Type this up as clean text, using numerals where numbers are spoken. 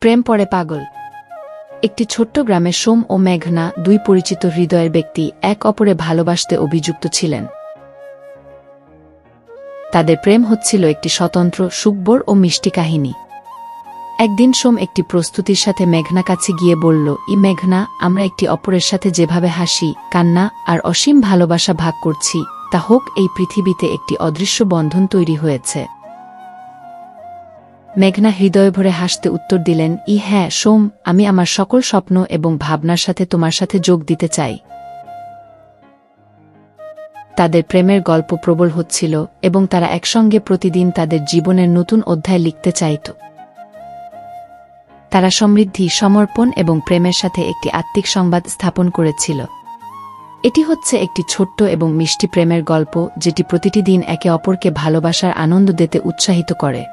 প্রেম পড়ে পাগল। একটি ছোট্ট গ্রামে সোম ও মেঘনা, দুই পরিচিত হৃদয়ের ব্যক্তি, এক অপরে ভালোবাসতে অভিযুক্ত ছিলেন। তাদের প্রেম হচ্ছিল একটি স্বতন্ত্র, সুখবর ও মিষ্টি কাহিনী। একদিন সোম একটি প্রস্তুতির সাথে মেঘনা কাছে গিয়ে বলল, মেঘনা, আমরা একটি অপরের সাথে যেভাবে হাসি, কান্না আর অসীম ভালোবাসা ভাগ করছি, তা হোক এই পৃথিবীতে একটি অদৃশ্য বন্ধন তৈরি হয়েছে। মেঘনা হৃদয় ভরে হাসতে উত্তর দিলেন, হ্যাঁ সোম, আমি আমার সকল স্বপ্ন এবং ভাবনার সাথে তোমার সাথে যোগ দিতে চাই। তাদের প্রেমের গল্প প্রবল হচ্ছিল এবং তারা একসঙ্গে প্রতিদিন তাদের জীবনের নতুন অধ্যায় লিখতে চাইত। তারা সমৃদ্ধি, সমর্পণ এবং প্রেমের সাথে একটি আত্মিক সংবাদ স্থাপন করেছিল। এটি হচ্ছে একটি ছোট্ট এবং মিষ্টি প্রেমের গল্প, যেটি প্রতিটি দিন একে অপরকে ভালোবাসার আনন্দ দিতে উৎসাহিত করে।